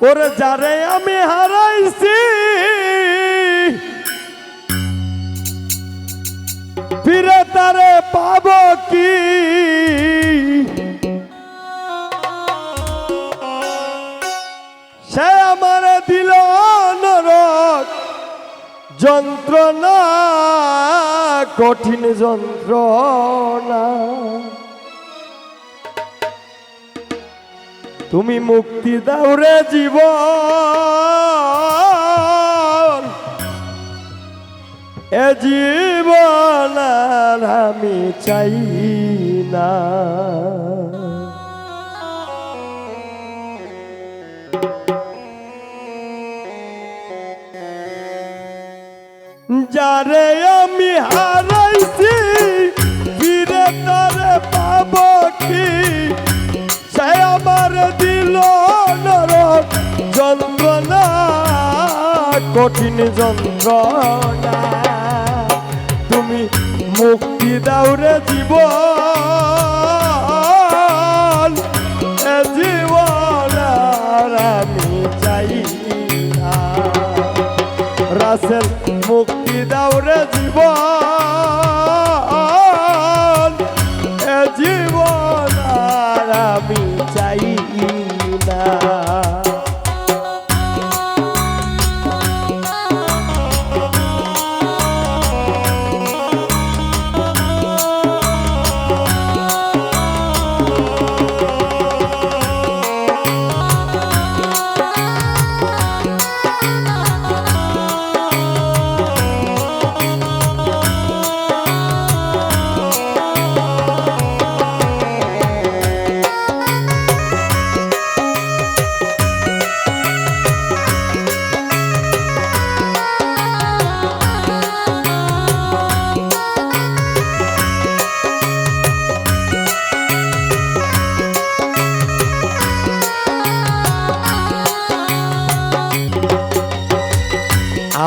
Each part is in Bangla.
ওরে যারে আমি হারাইছি ফিরে তারে পাব কি? সে আমার দিল নরক যন্ত্রণা, কঠিন যন্ত্রণা। তুমি মুক্তি দাও রে জীবন, এ জীবন আর আমি চাই না। যারে আমি হারাইছি ফিরে তারে পাব কি? সে আমার দিল নরক যন্ত্রণা, কঠিন যন্ত্রণা। তুমি মুক্তি দাও রে জীবন, এ জীবন আর আমি চাই না। রাসেল মুক্তি দাও রে জীবন, এ জীবন আর আমি চাই না।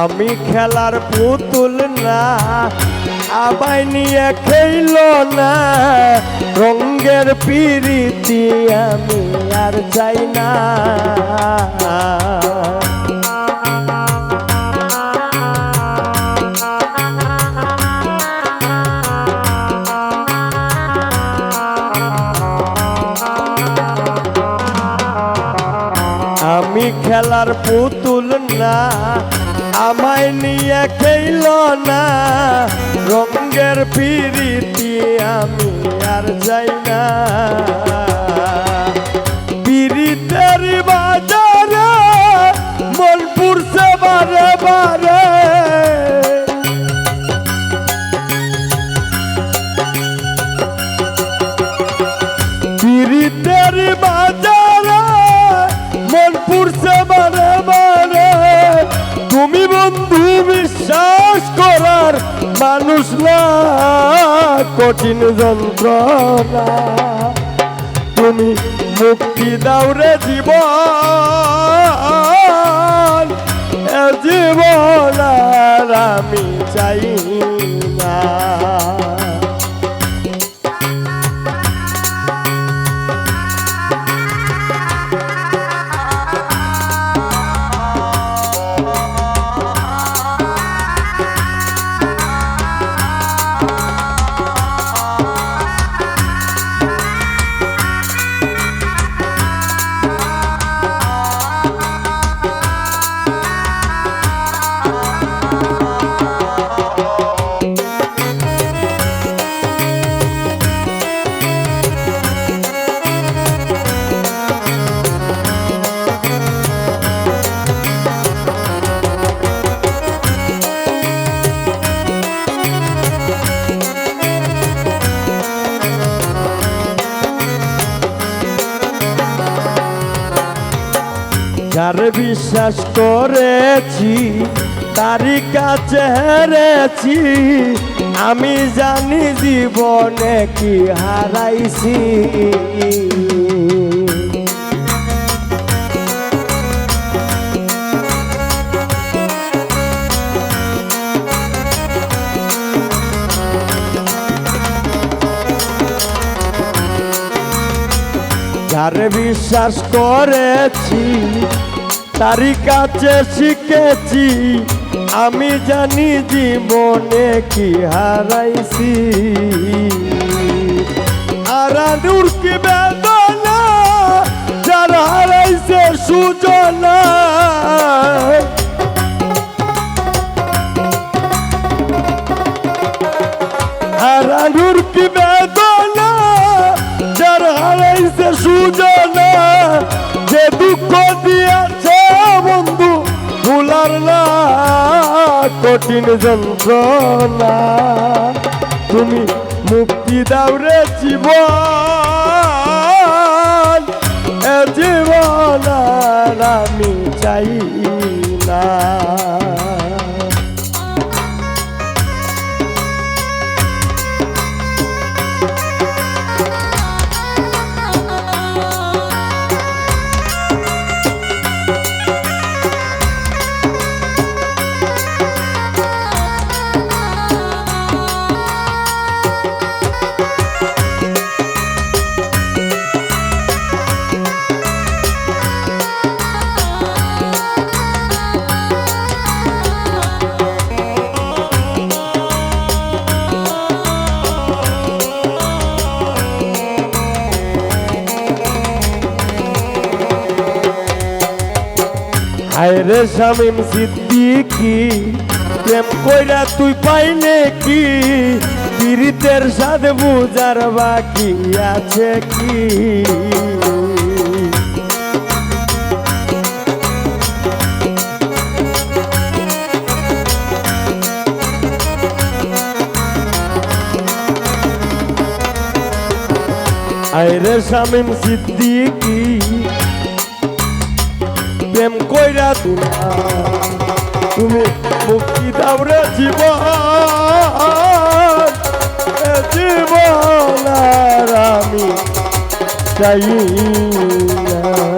আমি খেলার পুতুল না, আমায় নিয়ে খেইল না। রঙের পিরিতি আমি আর চাই না। আমি খেলার পুতুল না, আমায় নিয়ে খেইল না। রঙের পিরিতি আমি আর যাই না। পিরিতের বাজারে মন পুরছে বারে বারে। পিরিতের বাজারে মন পুরছে বারে বারে। তুমি বন্ধু বিশ্বাস করার মানুষ না, কঠিন যন্ত্রণা। তুমি মুক্তি দাও রে জীবন, এ জীবন আর আমি চাই না। যার বিশ্বাস করেছি তারই কাছে হেরেছি। আমি জানি জীবনে কি হারাইছি। যারে বিশ্বাস করেছি তারি কাছে শিখেছি আমি জানি জীবনে কি হারাইছি আরানুর কি বেদনা যারা হারাইছে সুজনা আরানুর কি বেদনা যারা হারাইছে সুজনা যে দুঃখ দিয়েছে বন্ধু ভুলার না কঠিন যন্ত্রণা তুমি মুক্তি দাও রে জীবন এ জীবন আর আমি চাই না হায়রে শামীম সিদ্দিকী প্রেম কইরা তুই পাইলে কি পীড়িতের সাথ বুঝার বাকি আছে কি হায়রে শামীম সিদ্দিকী প্রেম কইরা তুমি মুক্তি দাও রে জীবন জীবন আর আমি চাই না